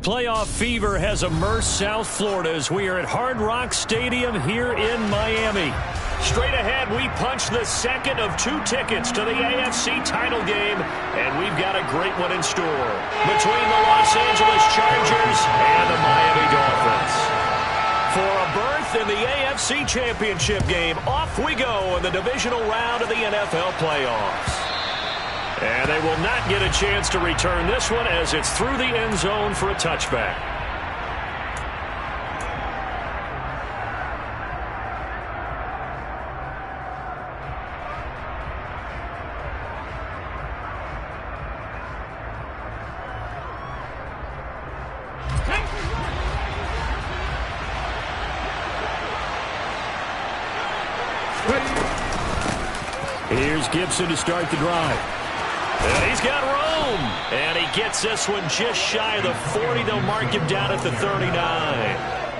Playoff fever has immersed South Florida as we are at Hard Rock Stadium here in Miami. Straight ahead, we punch the second of 2 tickets to the AFC title game, and we've got a great one in store between the Los Angeles Chargers and the Miami Dolphins. For a berth in the AFC Championship game, off we go in the divisional round of the NFL playoffs. And they will not get a chance to return this one as it's through the end zone for a touchback. Here's Gibson to start the drive. And he's got room. And he gets this one just shy of the 40. They'll mark him down at the 39.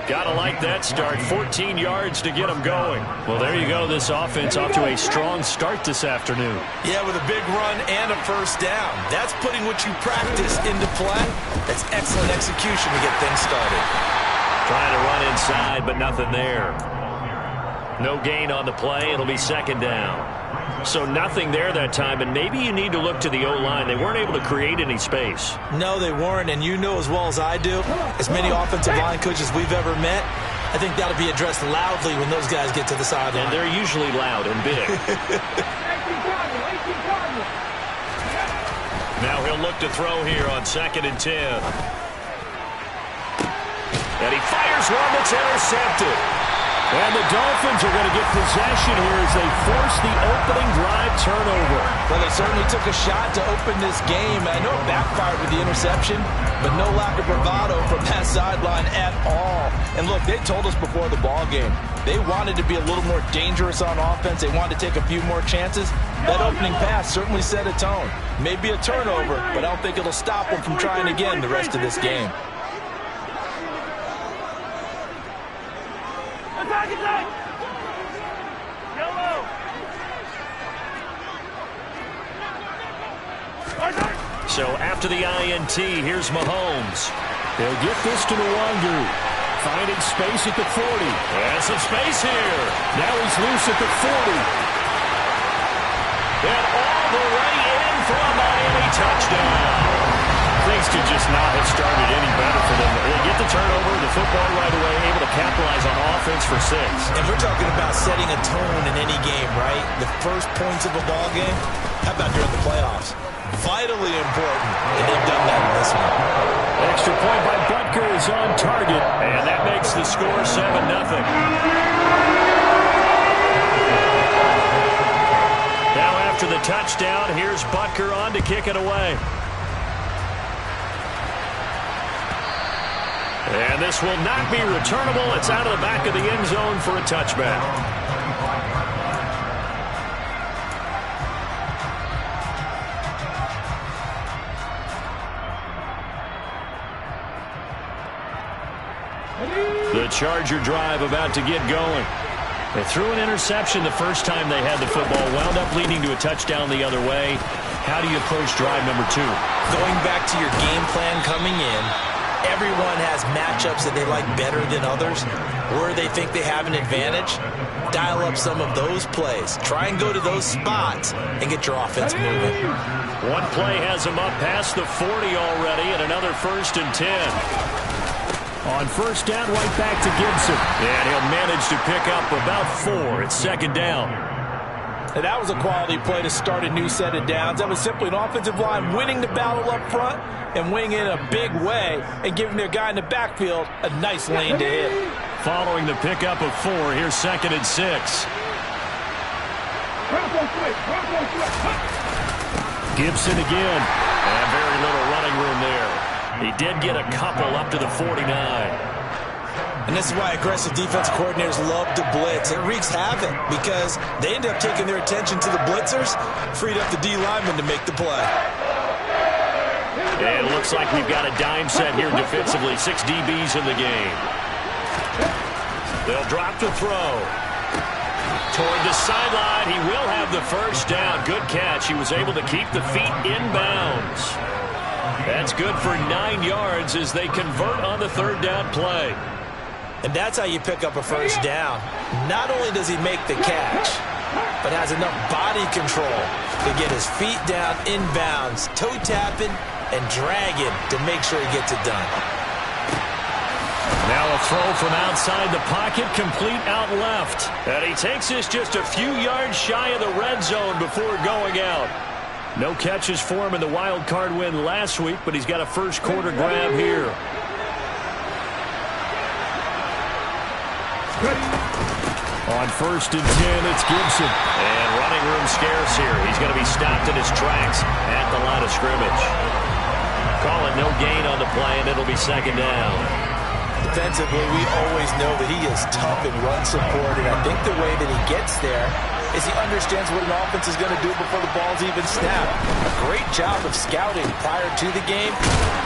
Gotta like that start. 14 yards to get him going. Well, there you go. This offense off to a strong start this afternoon. Yeah, with a big run and a first down. That's putting what you practice into play. That's excellent execution to get things started. Trying to run inside, but nothing there. No gain on the play. It'll be second down. So nothing there that time, and maybe you need to look to the O-line. They weren't able to create any space. No, they weren't, and you know as well as I do, as many offensive line coaches we've ever met, I think that'll be addressed loudly when those guys get to the sideline. And they're usually loud and big. Now he'll look to throw here on 2nd and 10. And he fires one that's intercepted. And the Dolphins are going to get possession here as they force the opening drive turnover. Well, they certainly took a shot to open this game. I know it backfired with the interception, but no lack of bravado from that sideline at all. And look, they told us before the ball game, they wanted to be a little more dangerous on offense. They wanted to take a few more chances. That opening pass certainly set a tone. Maybe a turnover, but I don't think it'll stop them from trying again the rest of this game. So after the INT, here's Mahomes. They'll get this to Nwangu. Finding space at the 40. And some space here. Now he's loose at the 40. And all the way in for a Miami touchdown. Things could just not have started any better for them. They get the turnover, the football right away, able to capitalize on offense for 6. And we're talking about setting a tone in any game, right? The first points of a ball game. How about during the playoffs? Vitally important, and they've done that in this one. Extra point by Butker is on target, and that makes the score 7-0. Now after the touchdown, here's Butker on to kick it away. And this will not be returnable. It's out of the back of the end zone for a touchback. The Charger drive about to get going. They threw an interception the first time they had the football, wound up leading to a touchdown the other way. How do you approach drive number 2? Going back to your game plan coming in, everyone has matchups that they like better than others, where they think they have an advantage. Dial up some of those plays. Try and go to those spots and get your offense moving. One play has them up past the 40 already, and another 1st and 10. On first down, right back to Gibson. And he'll manage to pick up about 4. It's 2nd down. And that was a quality play to start a new set of downs. That was simply an offensive line winning the battle up front and winning in a big way and giving their guy in the backfield a nice lane to hit. Following the pickup of 4, here's 2nd and 6. Gibson again. And very little running room there. He did get a couple up to the 49. And this is why aggressive defense coordinators love to blitz. It wreaks havoc because they end up taking their attention to the blitzers, freed up the D lineman to make the play. And it looks like we've got a dime set here defensively. 6 DBs in the game. They'll drop to throw. Toward the sideline, he will have the first down. Good catch. He was able to keep the feet in bounds. That's good for 9 yards as they convert on the third down play. And that's how you pick up a first down. Not only does he make the catch, but has enough body control to get his feet down inbounds, toe tapping and dragging to make sure he gets it done. Now a throw from outside the pocket, complete out left. And he takes this just a few yards shy of the red zone before going out. No catches for him in the wild card win last week, but he's got a first quarter grab here. On 1st and 10, it's Gibson. And running room scarce here. He's going to be stopped in his tracks at the line of scrimmage. Call it no gain on the play, and it'll be second down. Defensively, we always know that he is tough in run support, and I think the way that he gets there is he understands what an offense is going to do before the ball's even snapped. A great job of scouting prior to the game,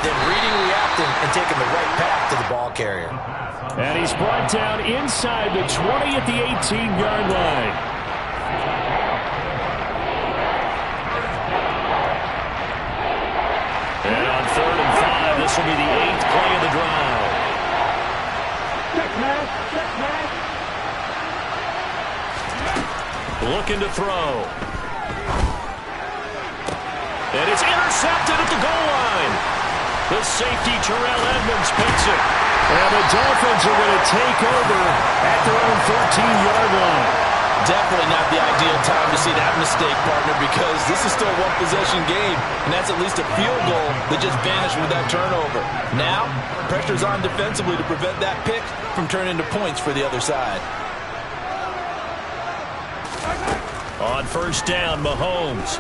then reading, reacting, and taking the right path to the ball carrier. And he's brought down inside the 20 at the 18-yard line. And on 3rd and 5, this will be the 8th play of the drive. Looking to throw. And it's intercepted at the goal line. The safety, Terrell Edmonds, picks it. And the Dolphins are going to take over at their own 14-yard line. Definitely not the ideal time to see that mistake, partner, because this is still a one-possession game, and that's at least a field goal that just vanished with that turnover. Now, pressure's on defensively to prevent that pick from turning into points for the other side. On 1st down, Mahomes.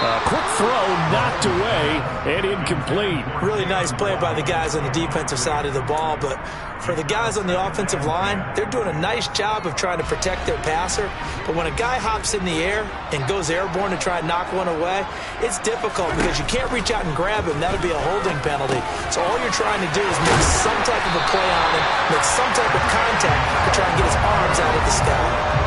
A quick throw knocked away and incomplete. Really nice play by the guys on the defensive side of the ball, but for the guys on the offensive line, they're doing a nice job of trying to protect their passer. But when a guy hops in the air and goes airborne to try and knock one away, it's difficult because you can't reach out and grab him. That'll be a holding penalty. So all you're trying to do is make some type of a play on him, make some type of contact to try and get his arms out of the sky.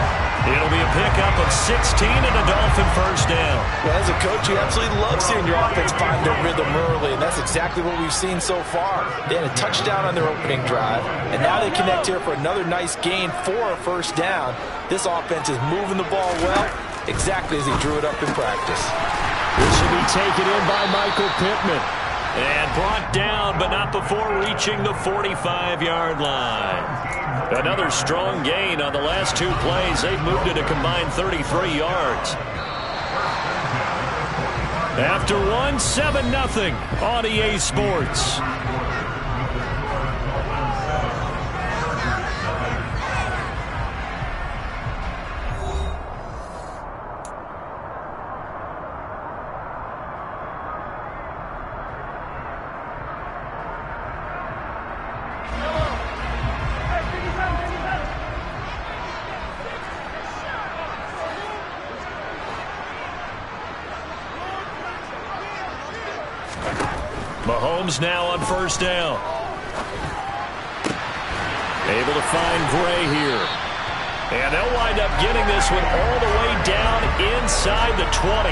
It'll be a pickup of 16 and a Dolphin first down. Well, as a coach, you absolutely love seeing your offense find their rhythm early, and that's exactly what we've seen so far. They had a touchdown on their opening drive, and now they connect here for another nice gain for a first down. This offense is moving the ball well, exactly as he drew it up in practice. This will be taken in by Michael Pittman. And brought down, but not before reaching the 45-yard line. Another strong gain on the last 2 plays. They've moved it a combined 33 yards. After one, 7-0 on EA Sports. Mahomes now on first down. Able to find Gray here. And they'll wind up getting this one all the way down inside the 20.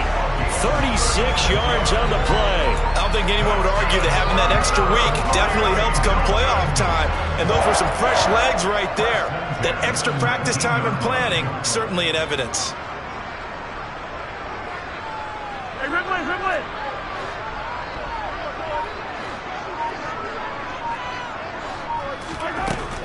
36 yards on the play. I don't think anyone would argue that having that extra week definitely helps come playoff time. And those were some fresh legs right there. That extra practice time and planning, certainly in evidence. Hey, Ridley!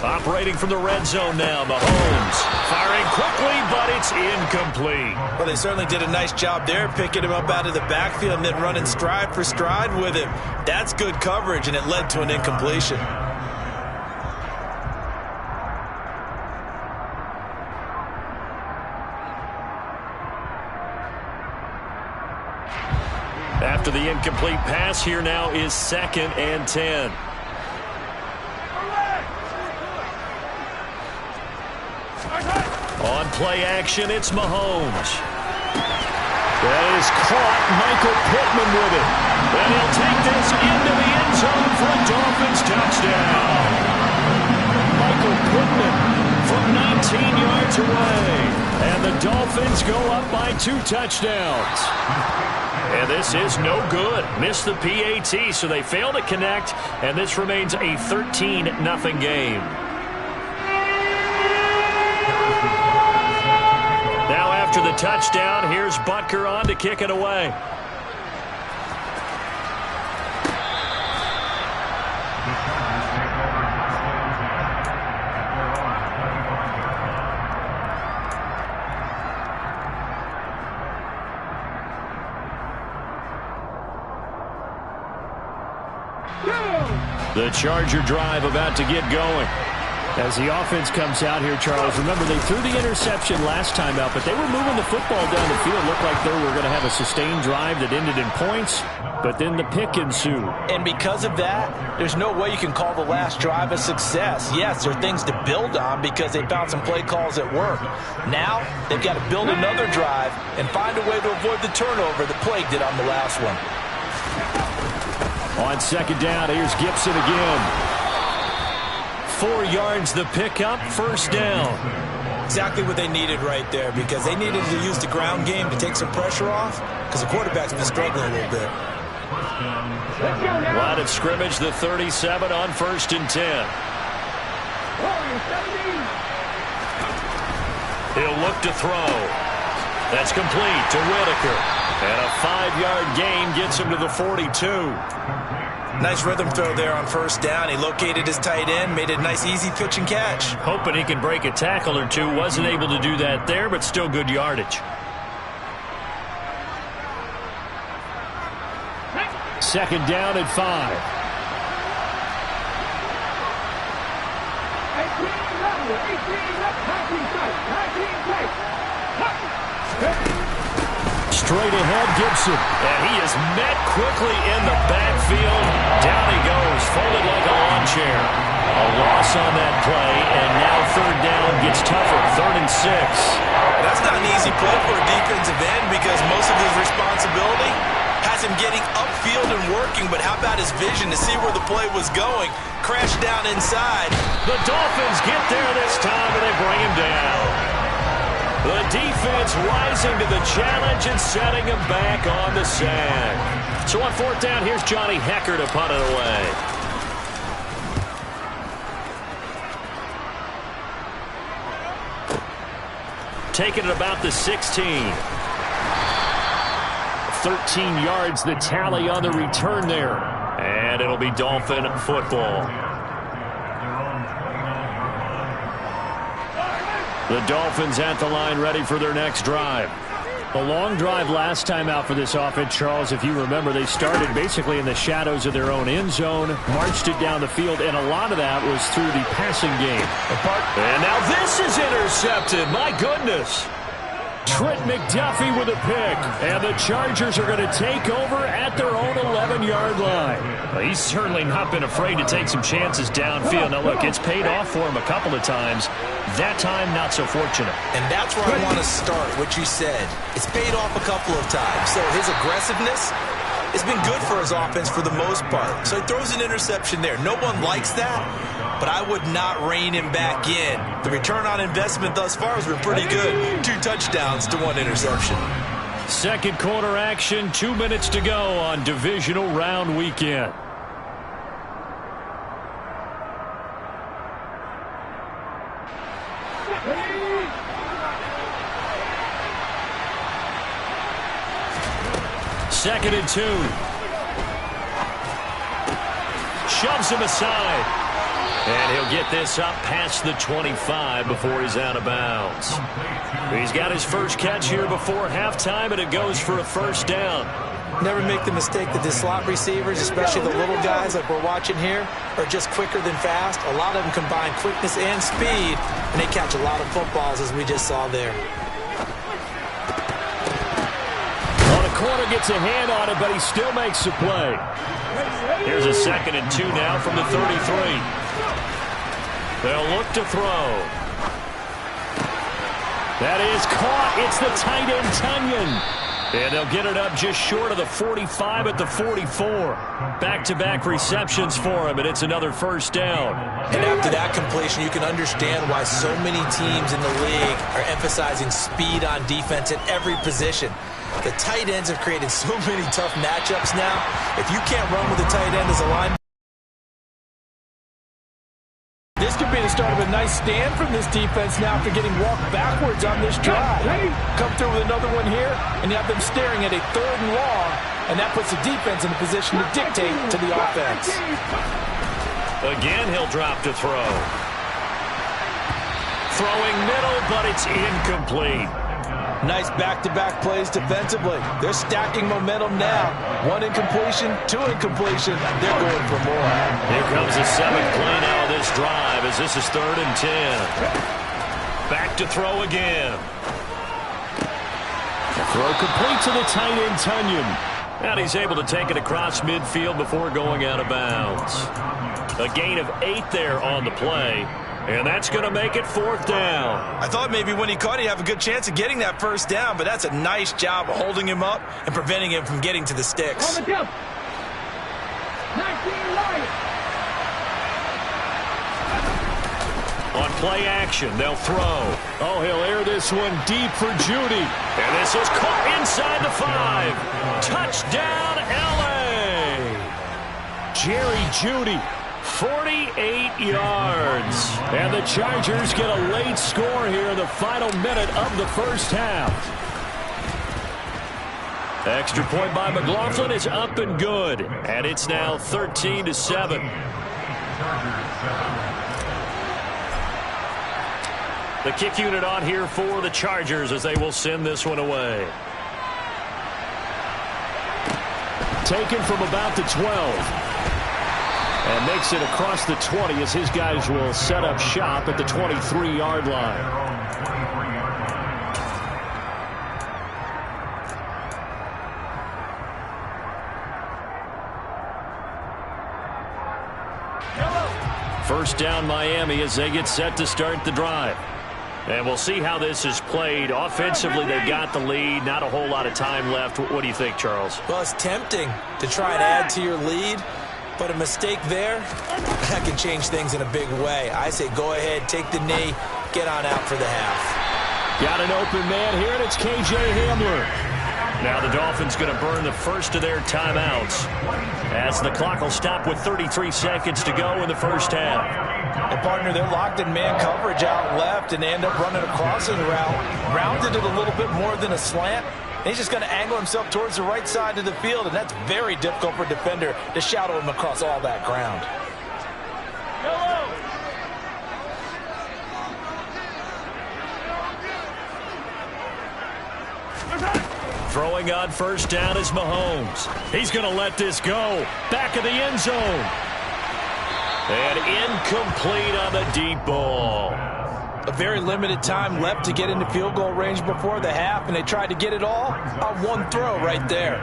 Operating from the red zone now, Mahomes. Firing quickly, but it's incomplete. Well, they certainly did a nice job there, picking him up out of the backfield and then running stride for stride with him. That's good coverage, and it led to an incompletion. After the incomplete pass, here now is 2nd and 10. On play action, it's Mahomes. That is caught. Michael Pittman with it. And he'll take this into the end zone for a Dolphins touchdown. Michael Pittman from 19 yards away. And the Dolphins go up by 2 touchdowns. And this is no good. Missed the PAT, so they fail to connect, and this remains a 13-0 game. Now after the touchdown, here's Butker on to kick it away. The Charger drive about to get going. As the offense comes out here, Charles, remember they threw the interception last time out, but they were moving the football down the field. Looked like they were going to have a sustained drive that ended in points, but then the pick ensued. And because of that, there's no way you can call the last drive a success. Yes, there are things to build on because they found some play calls at work. Now, they've got to build another drive and find a way to avoid the turnover that plagued it on the last one. On second down, here's Gibson again. 4 yards the pickup, first down. Exactly what they needed right there, because they needed to use the ground game to take some pressure off, because the quarterback's been struggling a little bit. Line of scrimmage, the 37 on 1st and 10. He'll look to throw. That's complete to Whitaker. And a 5-yard gain gets him to the 42. Nice rhythm throw there on first down. He located his tight end, made a nice easy pitch and catch. Hoping he can break a tackle or two. Wasn't able to do that there, but still good yardage. Second down at 5. Straight ahead, Gibson. And he is met quickly in the backfield. Down he goes, folded like a lawn chair. A loss on that play, and now third down gets tougher, 3rd and 6. That's not an easy play for a defensive end because most of his responsibility has him getting upfield and working, but how about his vision to see where the play was going? Crashed down inside. The Dolphins get there this time, and they bring him down. The defense rising to the challenge and setting him back on the sack. So on 4th down, here's Johnny Hecker to punt it away. Taking it about the 16. 13 yards the tally on the return there. And it'll be Dolphin football. The Dolphins at the line ready for their next drive. A long drive last time out for this offense, Charles. If you remember, they started basically in the shadows of their own end zone, marched it down the field, and a lot of that was through the passing game. And now this is intercepted. My goodness. Trent McDuffie with a pick, and the Chargers are going to take over at their own 11-yard line. Well, he's certainly not been afraid to take some chances downfield. Now, look, it's paid off for him a couple of times. That time, not so fortunate. And that's where I want to start, what you said. It's paid off a couple of times. So his aggressiveness has been good for his offense for the most part. So he throws an interception there. No one likes that, but I would not rein him back in. The return on investment thus far has been pretty good. 2 touchdowns to 1 interception. Second quarter action, 2 minutes to go on divisional round weekend. Second and 2. Shoves him aside. And he'll get this up past the 25 before he's out of bounds. He's got his first catch here before halftime, and it goes for a first down. Never make the mistake that the slot receivers, especially the little guys like we're watching here, are just quicker than fast. A lot of them combine quickness and speed, and they catch a lot of footballs, as we just saw there. On a corner, gets a hand on it, but he still makes the play. Here's a 2nd and 2 now from the 33. They'll look to throw. That is caught. It's the tight end, Tunyon. And they'll get it up just short of the 45 at the 44. Back-to-back receptions for him, and it's another first down. And after that completion, you can understand why so many teams in the league are emphasizing speed on defense at every position. The tight ends have created so many tough matchups now. If you can't run with a tight end as a lineman, this could be the start of a nice stand from this defense now after getting walked backwards on this drive. Come through with another one here, and you have them staring at a 3rd and long, and that puts the defense in a position to dictate to the offense. Again, he'll drop to throw. Throwing middle, but it's incomplete. Nice back-to-back plays defensively. They're stacking momentum now. 1 incompletion, 2 incompletion. They're going for more. Here comes the 7th play now of this drive as this is 3rd and 10. Back to throw again. Throw complete to the tight end, Tunyon. And he's able to take it across midfield before going out of bounds. A gain of 8 there on the play. And that's going to make it 4th down. I thought maybe when he caught, he'd have a good chance of getting that 1st down, but that's a nice job of holding him up and preventing him from getting to the sticks. On play action, they'll throw. Oh, he'll air this one deep for Judy. And this is caught inside the 5. Touchdown, L.A. Jerry Judy. 48 yards. And the Chargers get a late score here in the final minute of the 1st half. Extra point by McLaughlin is up and good. And it's now 13-7. The kick unit on here for the Chargers as they will send this one away. Taken from about the 12. And makes it across the 20 as his guys will set up shop at the 23-yard line. First down Miami as they get set to start the drive. And we'll see how this is played. Offensively, they've got the lead. Not a whole lot of time left. What do you think, Charles? well, it's tempting to try and add to your lead. But a mistake there, that can change things in a big way. I say go ahead, take the knee, get on out for the half. Got an open man here, and it's K.J. Hamler. Now the Dolphins going to burn the first of their timeouts as the clock will stop with 33 seconds to go in the 1st half. And, partner, they're locked in man coverage out left, and they end up running a crossing route. Rounded it a little bit more than a slant. He's just going to angle himself towards the right side of the field, and that's very difficult for a defender to shadow him across all that ground. Throwing on 1st down is Mahomes. He's going to let this go. Back of the end zone. And incomplete on the deep ball. A very limited time left to get into field goal range before the half, and they tried to get it all on one throw right there.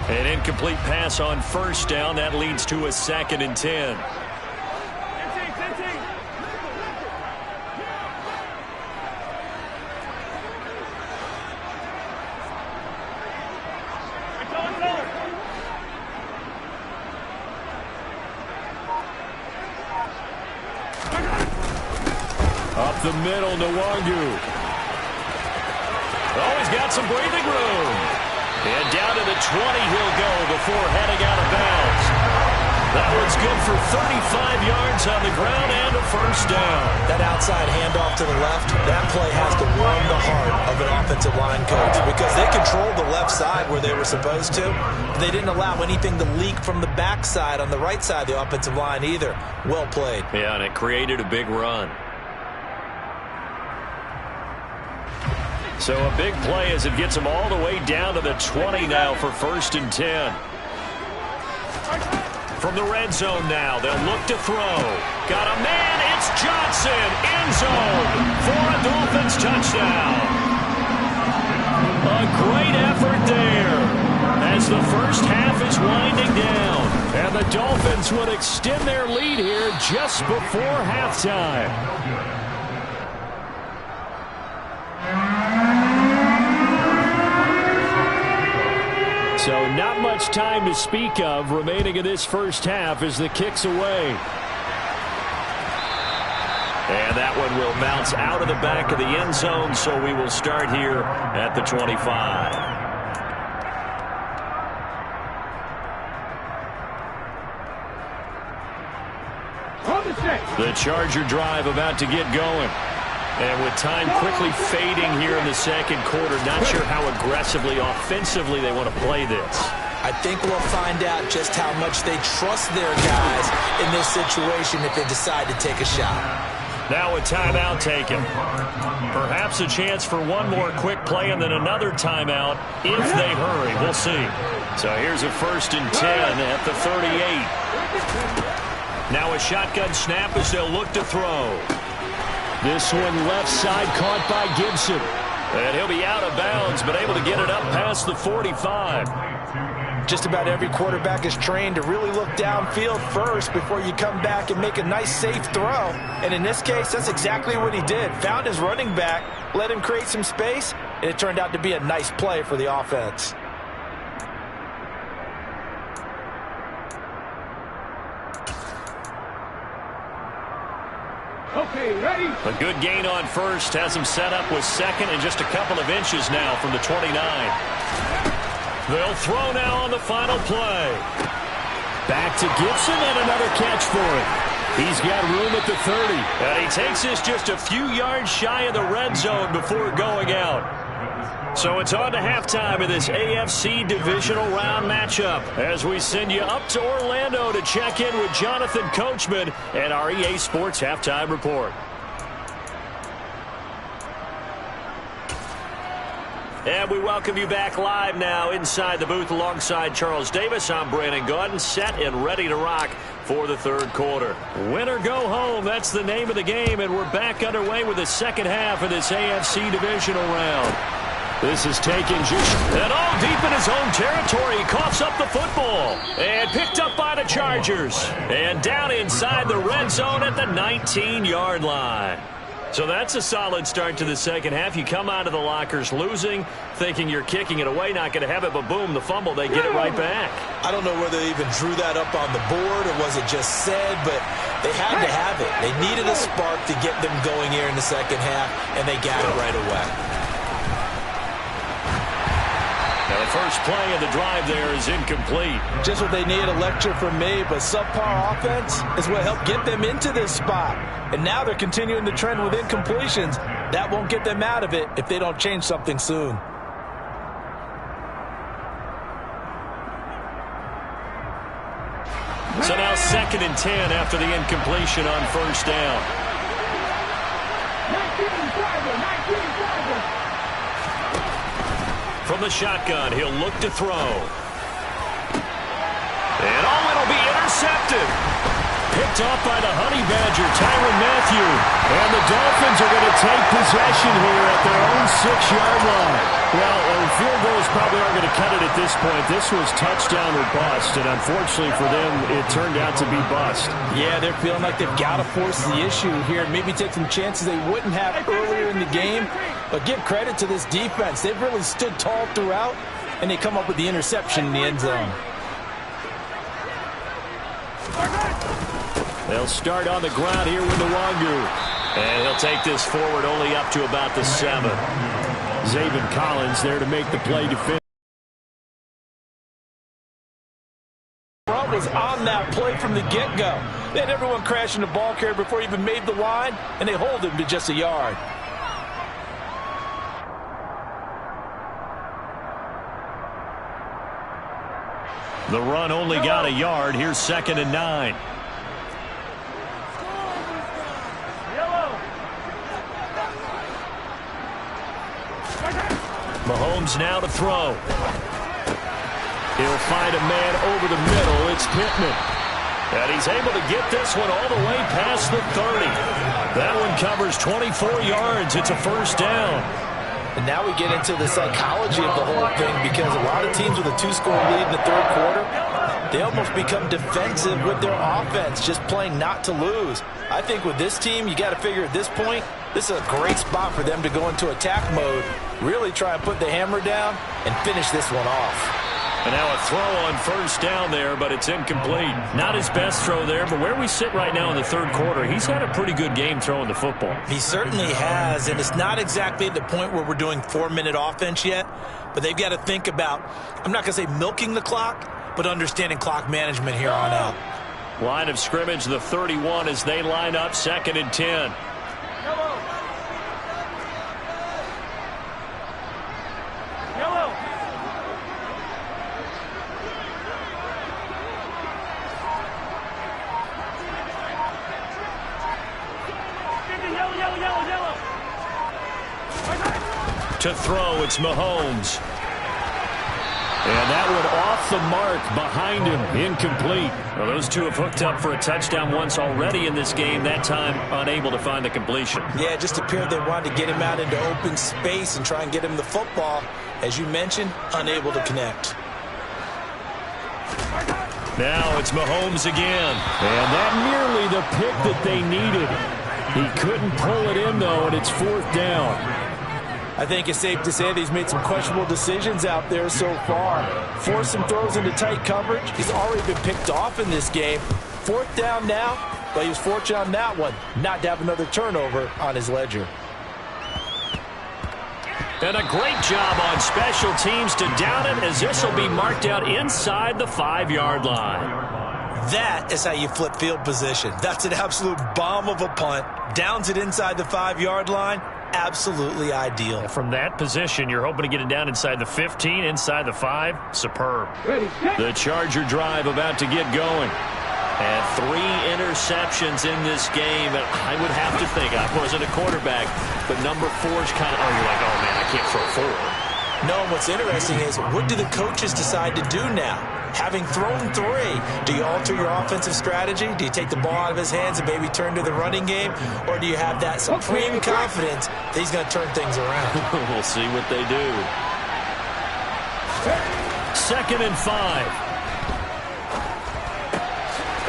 An incomplete pass on 1st down. That leads to a 2nd and 10. Up the middle, Nwangu. Oh, he's got some breathing room. And down to the 20 he'll go before heading out of bounds. That one's good for 35 yards on the ground and a 1st down. That outside handoff to the left, that play has to warm the heart of an offensive line coach because they controlled the left side where they were supposed to. But they didn't allow anything to leak from the backside on the right side of the offensive line either. Well played. Yeah, and it created a big run. So a big play as it gets them all the way down to the 20 now for 1st and 10. From the red zone now, they'll look to throw. Got a man, it's Johnson, end zone for a Dolphins touchdown. A great effort there as the 1st half is winding down. And the Dolphins would extend their lead here just before halftime. So not much time to speak of remaining in this 1st half as the kick's away. And that one will bounce out of the back of the end zone, so we will start here at the 25. The Charger drive about to get going. And with time quickly fading here in the second quarter, not sure how aggressively, offensively they want to play this. I think we'll find out just how much they trust their guys in this situation if they decide to take a shot. Now a timeout taken. Perhaps a chance for one more quick play and then another timeout if they hurry. We'll see. So here's a 1st and 10 at the 38. Now a shotgun snap as they'll look to throw. This one left side caught by Gibson. And he'll be out of bounds, but able to get it up past the 45. Just about every quarterback is trained to really look downfield first before you come back and make a nice, safe throw. And in this case, that's exactly what he did. Found his running back, let him create some space, and it turned out to be a nice play for the offense. Okay, ready? A good gain on first has him set up with second and just a couple of inches now from the 29. They'll throw now on the final play. Back to Gibson and another catch for him. He's got room at the 30. And he takes this just a few yards shy of the red zone before going out. So it's on to halftime of this AFC divisional round matchup as we send you up to Orlando to check in with Jonathan Coachman and our EA Sports Halftime Report. And we welcome you back live now inside the booth alongside Charles Davis. I'm Brandon Gaudin, set and ready to rock for the third quarter. Win or go home, that's the name of the game, and we're back underway with the second half of this AFC divisional round. This is taken just and all deep in his own territory. He coughs up the football and picked up by the Chargers and down inside the red zone at the 19-yard line. So that's a solid start to the second half. You come out of the lockers losing, thinking you're kicking it away, not going to have it, but boom, the fumble, they get it right back. I don't know whether they even drew that up on the board or was it just said, but they had to have it. They needed a spark to get them going here in the second half, and they got it right away. Now the first play of the drive there is incomplete. Just what they need, a lecture from me, but subpar offense is what helped get them into this spot. And now they're continuing the trend with incompletions. That won't get them out of it if they don't change something soon. So now 2nd and 10 after the incompletion on first down. From the shotgun, he'll look to throw. And it'll be intercepted. Picked off by the Honey Badger, Tyrann Mathieu. And the Dolphins are going to take possession here at their own 6-yard line. Well, field goals probably aren't going to cut it at this point. This was touchdown or bust, and unfortunately for them, it turned out to be bust. Yeah, they're feeling like they've got to force the issue here and maybe take some chances they wouldn't have earlier in the game. But give credit to this defense. They've really stood tall throughout, and they come up with the interception in the end zone. They'll start on the ground here with the Wangu. And he'll take this forward only up to about the 7. Zaven Collins there to make the play defense. Was on that play from the get-go. They had everyone crashing the ball carrier before he even made the line, and they hold him to just a yard. The run only got a yard. Here's 2nd and 9. Mahomes now to throw. He'll find a man over the middle. It's Pittman. And he's able to get this one all the way past the 30. That one covers 24 yards. It's a first down. And now we get into the psychology of the whole thing, because a lot of teams with a 2-score lead in the third quarter, they almost become defensive with their offense, just playing not to lose. I think with this team, you got to figure at this point, this is a great spot for them to go into attack mode, really try and put the hammer down and finish this one off. And now a throw on first down there, but it's incomplete. Not his best throw there, but where we sit right now in the third quarter, he's had a pretty good game throwing the football. He certainly has, and it's not exactly at the point where we're doing 4-minute offense yet, but they've got to think about, I'm not going to say milking the clock, but understanding clock management here on out. Line of scrimmage, the 31 as they line up, 2nd and 10. To throw, it's Mahomes. And that one off the mark behind him, incomplete. Well, those two have hooked up for a touchdown once already in this game, that time unable to find the completion. Yeah, it just appeared they wanted to get him out into open space and try and get him the football. As you mentioned, unable to connect. Now it's Mahomes again. And that nearly the pick that they needed. He couldn't pull it in, though, and it's 4th down. I think it's safe to say that he's made some questionable decisions out there so far. Forced some throws into tight coverage. He's already been picked off in this game. 4th down now, but he was fortunate on that one not to have another turnover on his ledger. And a great job on special teams to down it, as this will be marked out inside the 5-yard line. That is how you flip field position. That's an absolute bomb of a punt. Downs it inside the 5-yard line. Absolutely ideal. From that position, you're hoping to get it down inside the 15, inside the 5. Superb. The Charger drive about to get going. And 3 interceptions in this game. And I would have to think, I wasn't a quarterback, but number 4's kind of, you're like, oh, man, I can't throw 4. No, what's interesting is, what do the coaches decide to do now? Having thrown 3, do you alter your offensive strategy? Do you take the ball out of his hands and maybe turn to the running game? Or do you have that supreme confidence that he's going to turn things around? We'll see what they do. 2nd and 5.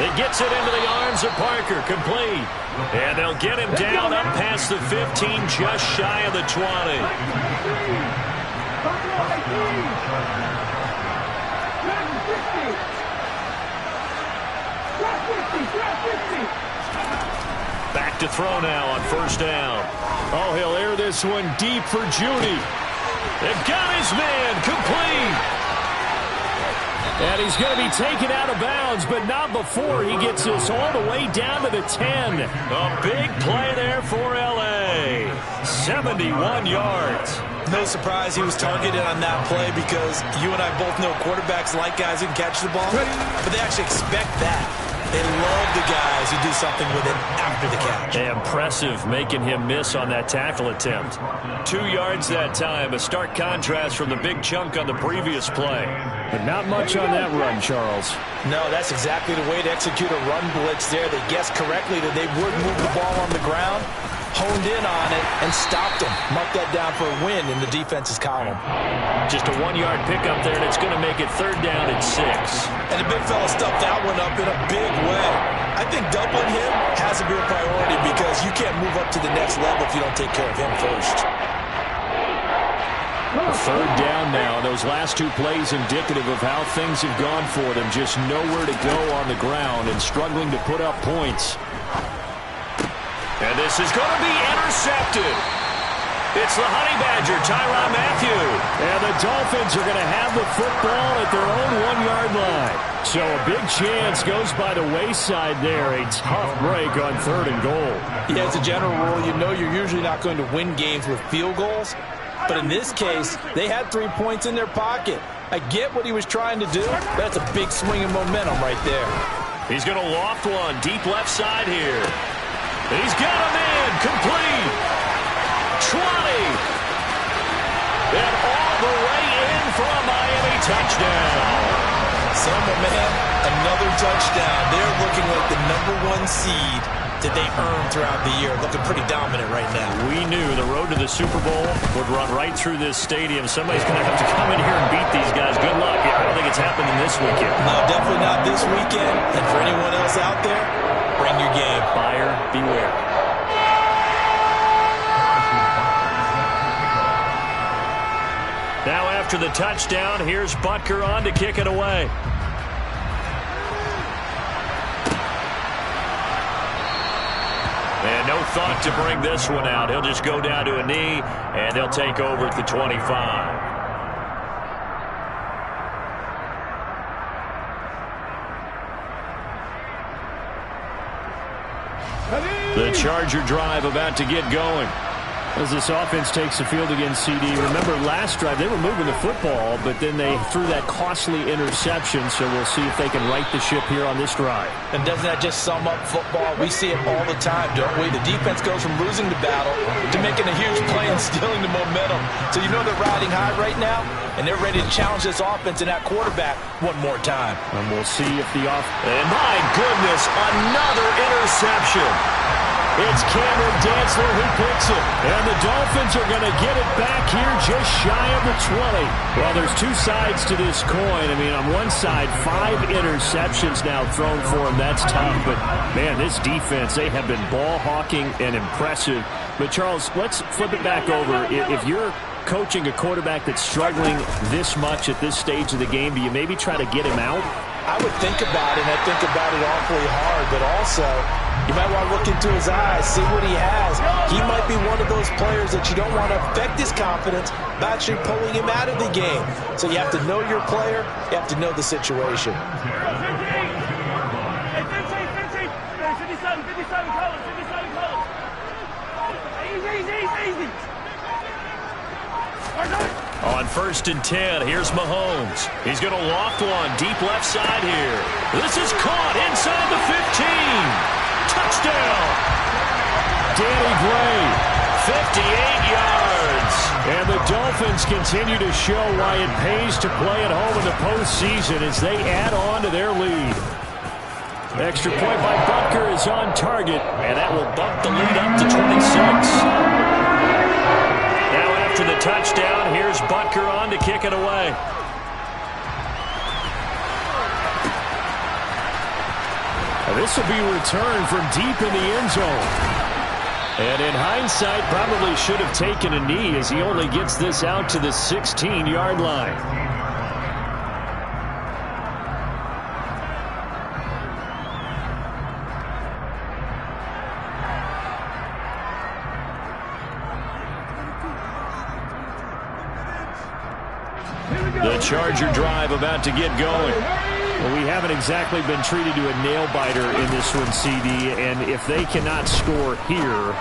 It gets it into the arms of Parker, complete. And they'll get him down up past the 15, just shy of the 20. Back to throw now on first down. Oh, he'll air this one deep for Judy. They've got his man, complete. And he's going to be taken out of bounds, but not before he gets this all the way down to the 10. A big play there for L.A. 71 yards. No surprise he was targeted on that play, because you and I both know quarterbacks like guys who can catch the ball, but they actually expect that. They love the guys who do something with it after the catch. Impressive, making him miss on that tackle attempt. 2 yards that time, a stark contrast from the big chunk on the previous play. But not much on that run, Charles. No, that's exactly the way to execute a run blitz there. They guessed correctly that they would move the ball on the ground, honed in on it, and stopped them. Mark that down for a win in the defense's column. Just a 1-yard pickup there, and it's going to make it 3rd down and 6. And the big fella stuffed that one up in a big way. I think doubling him has to be a priority, because you can't move up to the next level if you don't take care of him first. 3rd down now. Those last 2 plays indicative of how things have gone for them. Just nowhere to go on the ground and struggling to put up points. And this is going to be intercepted. It's the Honey Badger, Tyrann Mathieu. And the Dolphins are going to have the football at their own 1-yard line. So a big chance goes by the wayside there. A tough break on 3rd and goal. Yeah, as a general rule, you know you're usually not going to win games with field goals. But in this case, they had 3 points in their pocket. I get what he was trying to do. That's a big swing of momentum right there. He's going to loft one deep left side here. He's got a man, complete. 20. And all the way in for a Miami touchdown. Some momentum, another touchdown. They're looking like the #1 seed that they earned throughout the year. Looking pretty dominant right now. We knew the road to the Super Bowl would run right through this stadium. Somebody's going to have to come in here and beat these guys. Good luck. I don't think it's happening this weekend. No, definitely not this weekend. And for anyone else out there, bring your game. Buyer beware. Now after the touchdown, here's Butker on to kick it away. And no thought to bring this one out. He'll just go down to a knee, and they'll take over at the 25. The Charger drive about to get going. As this offense takes the field against CD, remember last drive they were moving the football, but then they threw that costly interception, so we'll see if they can right the ship here on this drive. And doesn't that just sum up football? We see it all the time, don't we? The defense goes from losing the battle to making a huge play and stealing the momentum. So you know they're riding high right now, and they're ready to challenge this offense and that quarterback one more time. And we'll see if the And my goodness, another interception. It's Cameron Dantzler who picks it. And the Dolphins are going to get it back here just shy of the 20. Well, there's two sides to this coin. I mean, on one side, 5 interceptions now thrown for him. That's tough. But, man, this defense, they have been ball hawking and impressive. But, Charles, let's flip it back over. If you're coaching a quarterback that's struggling this much at this stage of the game, do you maybe try to get him out? I would think about it, and I think about it awfully hard, but also you might want to look into his eyes, see what he has. He might be one of those players that you don't want to affect his confidence by actually pulling him out of the game. So you have to know your player, you have to know the situation. On 1st and 10, here's Mahomes. He's going to loft one deep left side here. This is caught inside the 15. Touchdown. Danny Gray. 58 yards. And the Dolphins continue to show why it pays to play at home in the postseason as they add on to their lead. Extra point by Butker is on target, and that will bump the lead up to 26. To the touchdown, here's Butker on to kick it away. This will be returned from deep in the end zone. And in hindsight, probably should have taken a knee as he only gets this out to the 16-yard line. The Charger drive about to get going. Well, we haven't exactly been treated to a nail-biter in this one, CD, and if they cannot score here,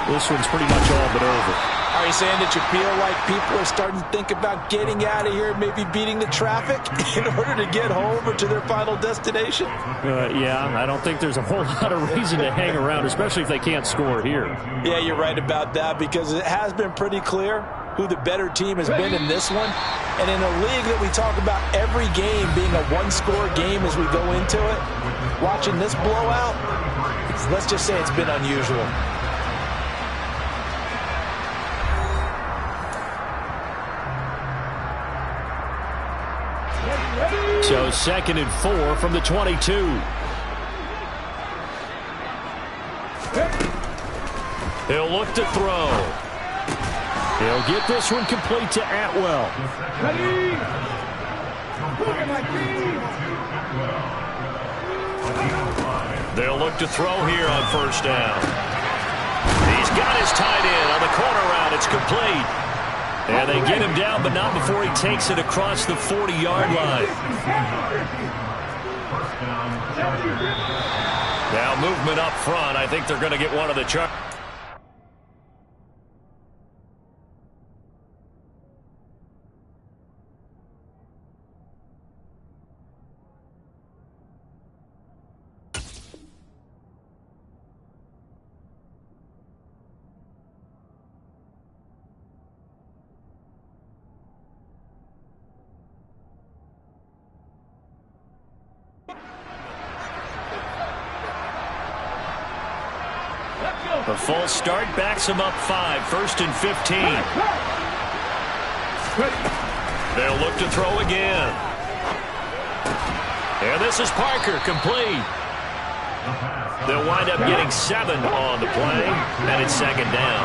this one's pretty much all but over. Are you saying that you feel like people are starting to think about getting out of here, maybe beating the traffic in order to get home or to their final destination? Yeah, I don't think there's a whole lot of reason to hang around, especially if they can't score here. Yeah, you're right about that because it has been pretty clear who the better team has been in this one. And in a league that we talk about every game being a one-score game as we go into it, watching this blowout, let's just say it's been unusual. So 2nd and 4 from the 22. He'll look to throw. He'll get this one complete to Atwell. They'll look to throw here on 1st down. He's got his tight end on the corner route. It's complete. And they get him down, but not before he takes it across the 40-yard line. Now movement up front. I think they're going to get one of the Chargers. A full start backs him up 5. 1st and 15. They'll look to throw again. And this is Parker, complete. They'll wind up getting 7 on the play, and it's 2nd down.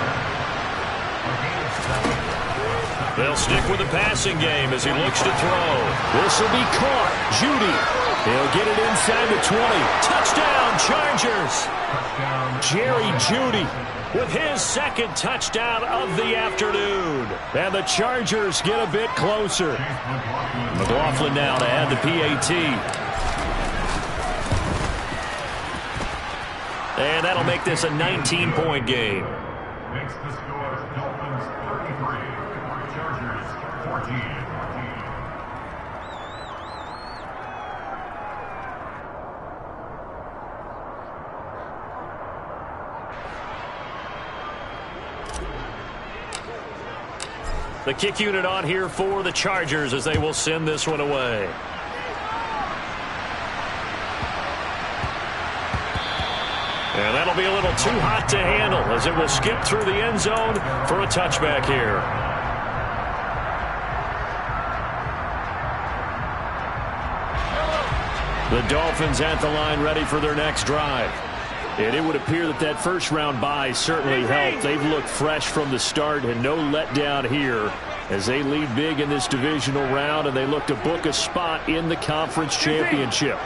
They'll stick with the passing game as he looks to throw. This will be caught. Judy. He'll get it inside the 20. Touchdown, Chargers. Jerry Judy with his second touchdown of the afternoon. And the Chargers get a bit closer. McLaughlin now to add the PAT. And that'll make this a 19-point game. Makes the score Dolphins 33, Chargers 14. The kick unit on here for the Chargers as they will send this one away. And that'll be a little too hot to handle as it will skip through the end zone for a touchback here. The Dolphins at the line ready for their next drive. And it would appear that that first-round bye certainly helped. They've looked fresh from the start and no letdown here as they lead big in this divisional round, and they look to book a spot in the conference championship.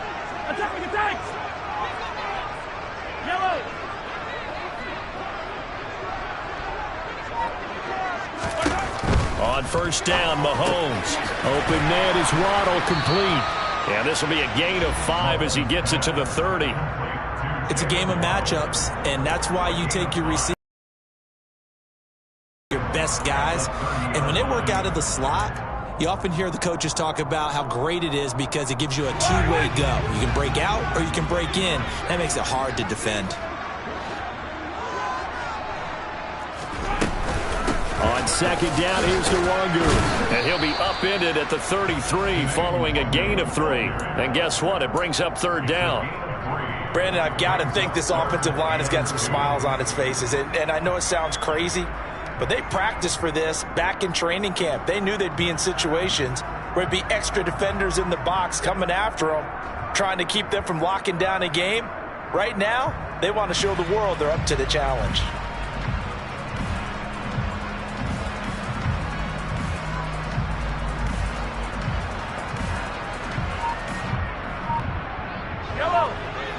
On first down, Mahomes. Open man is Waddle, complete. And this will be a gain of 5 as he gets it to the 30. It's a game of matchups, and that's why you take your receivers, your best guys. And when they work out of the slot, you often hear the coaches talk about how great it is because it gives you a two-way go. You can break out or you can break in. That makes it hard to defend. On second down, here's Nwangu. And he'll be upended at the 33 following a gain of 3. And guess what? It brings up third down. Brandon, I've got to think this offensive line has got some smiles on its faces. And I know it sounds crazy, but they practiced for this back in training camp. They knew they'd be in situations where it'd be extra defenders in the box coming after them, trying to keep them from locking down a game. Right now, they want to show the world they're up to the challenge.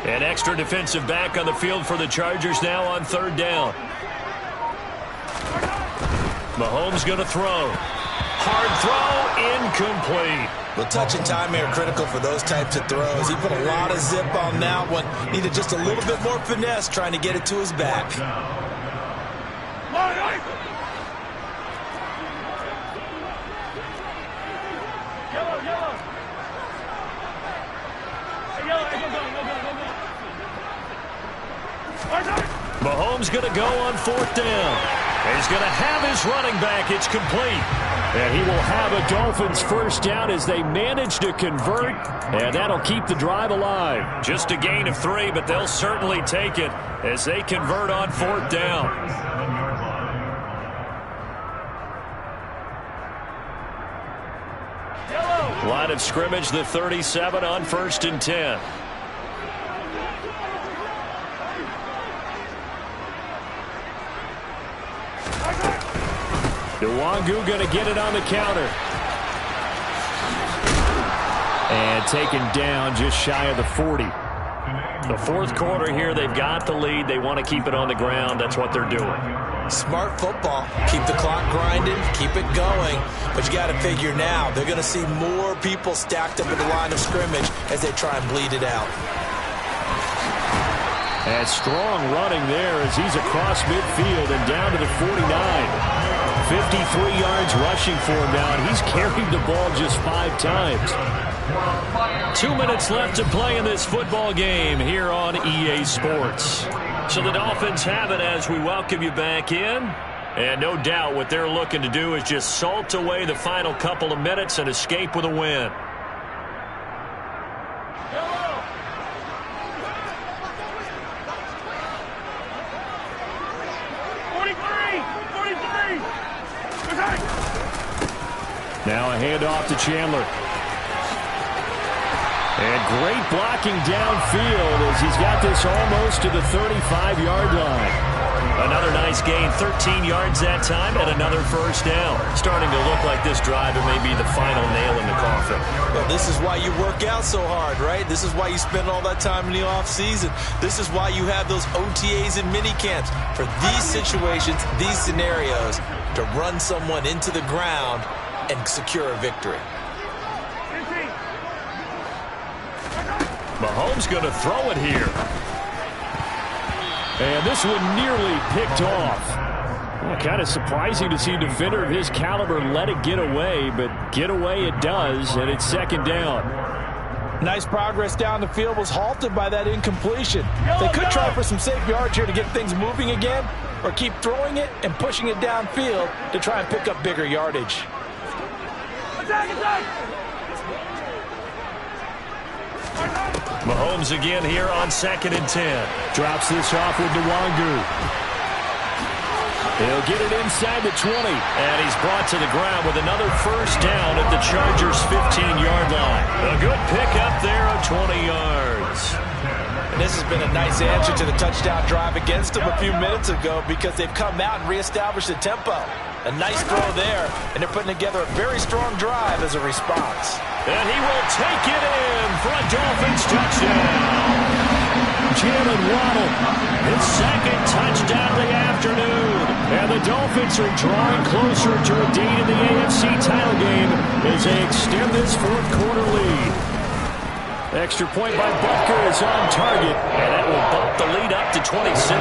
An extra defensive back on the field for the Chargers now on third down. Mahomes going to throw. Hard throw, incomplete. Well, touch and time are critical for those types of throws. He put a lot of zip on that one. Needed just a little bit more finesse trying to get it to his back. Mahomes going to go on fourth down. He's going to have his running back. It's complete. And he will have a Dolphins first down as they manage to convert, and that'll keep the drive alive. Just a gain of 3, but they'll certainly take it as they convert on fourth down. Line of scrimmage, the 37 on first and 10. Nwangu going to get it on the counter. And taken down just shy of the 40. The fourth quarter here, they've got the lead. They want to keep it on the ground. That's what they're doing. Smart football. Keep the clock grinding, keep it going. But you got to figure now, they're going to see more people stacked up at the line of scrimmage as they try and bleed it out. And strong running there as he's across midfield and down to the 49. 53 yards rushing for him now, and he's carried the ball just 5 times. 2 minutes left to play in this football game here on EA Sports. So the Dolphins have it as we welcome you back in. And no doubt what they're looking to do is just salt away the final couple of minutes and escape with a win. Now a handoff to Chandler. And great blocking downfield as he's got this almost to the 35-yard line. Another nice gain, 13 yards that time, and another first down. Starting to look like this drive, it may be the final nail in the coffin. Well, this is why you work out so hard, right? This is why you spend all that time in the offseason. This is why you have those OTAs and mini camps for these situations, these scenarios, to run someone into the ground and secure a victory. Mahomes going to throw it here. And this one nearly picked off. Well, kind of surprising to see a defender of his caliber let it get away, but get away it does, and it's second down. Nice progress down the field, was halted by that incompletion. They could try for some safe yards here to get things moving again, or keep throwing it and pushing it downfield to try and pick up bigger yardage. Mahomes again here on 2nd and 10. Drops this off with Nwangu. He'll get it inside the 20. And he's brought to the ground with another first down at the Chargers' 15-yard line. A good pickup there of 20 yards. And this has been a nice answer to the touchdown drive against them a few minutes ago because they've come out and reestablished the tempo. A nice throw there, and they're putting together a very strong drive as a response. And he will take it in for a Dolphins touchdown. Jalen Waddle, his second touchdown of the afternoon. And the Dolphins are drawing closer to a date in the AFC title game as they extend this fourth-quarter lead. Extra point by Butker is on target, and that will bump the lead up to 26.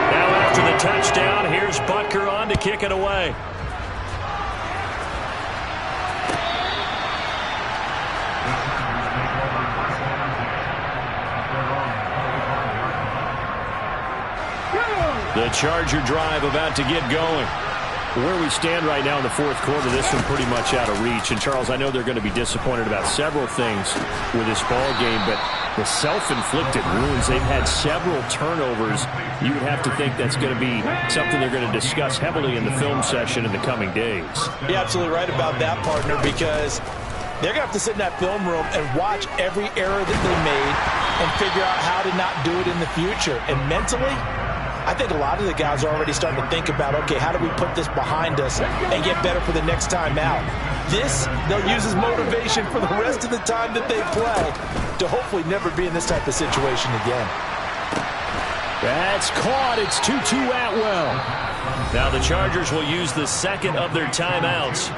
Now after the touchdown, here's Butker on to kick it away. The Charger drive about to get going. Where we stand right now in the fourth quarter, this one pretty much out of reach. And, Charles, I know they're going to be disappointed about several things with this ball game, but the self-inflicted wounds, they've had several turnovers. You would have to think that's going to be something they're going to discuss heavily in the film session in the coming days. You're absolutely right about that, partner, because they're going to have to sit in that film room and watch every error that they made and figure out how to not do it in the future. And mentally, I think a lot of the guys are already starting to think about, okay, how do we put this behind us and get better for the next time out? This, they'll use as motivation for the rest of the time that they play to hopefully never be in this type of situation again. That's caught. It's Tutu Atwell. Now the Chargers will use the second of their timeouts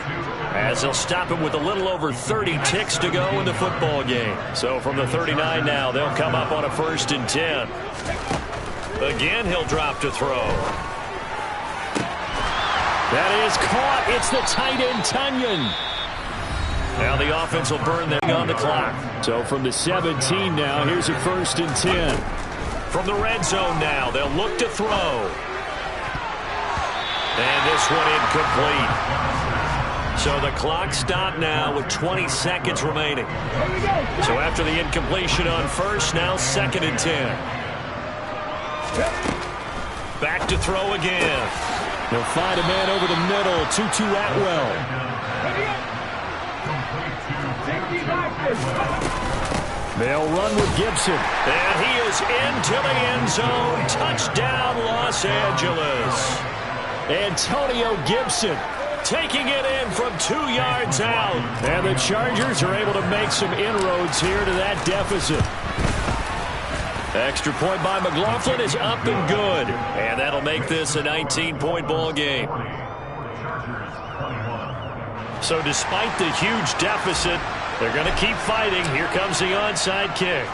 as they'll stop it with a little over 30 ticks to go in the football game. So from the 39 now, they'll come up on a 1st and 10. Again, he'll drop to throw. That is caught. It's the tight end, Tunyon. Now the offense will burn them on the clock. So from the 17 now, here's a 1st and 10. From the red zone now, they'll look to throw. And this one incomplete. So the clock stopped now with 20 seconds remaining. So after the incompletion on first, now 2nd and 10. Back to throw again. They'll find a man over the middle. Tutu Atwell. They'll run with Gibson. And he is into the end zone. Touchdown, Los Angeles. Antonio Gibson taking it in from 2 yards out. And the Chargers are able to make some inroads here to that deficit. Extra point by McLaughlin is up and good. And that'll make this a 19-point ball game. So despite the huge deficit, they're going to keep fighting. Here comes the onside kick.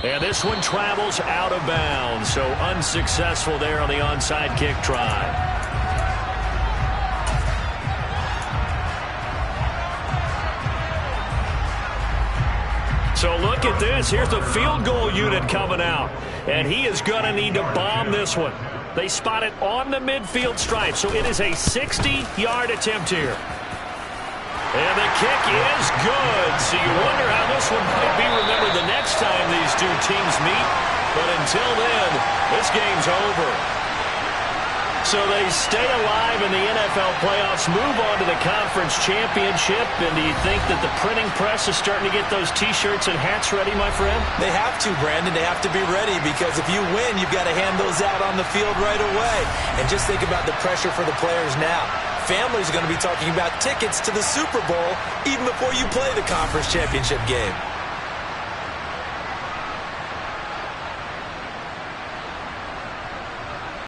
And this one travels out of bounds. So unsuccessful there on the onside kick try. So look at this. Here's the field goal unit coming out. And he is going to need to bomb this one. They spot it on the midfield stripe. So it is a 60-yard attempt here. And the kick is good. So you wonder how this one might be remembered the next time these two teams meet. But until then, this game's over. So they stay alive in the NFL playoffs, move on to the conference championship. And do you think that the printing press is starting to get those T-shirts and hats ready, my friend? They have to, Brandon. They have to be ready because if you win, you've got to hand those out on the field right away. And just think about the pressure for the players now. Families are going to be talking about tickets to the Super Bowl even before you play the conference championship game.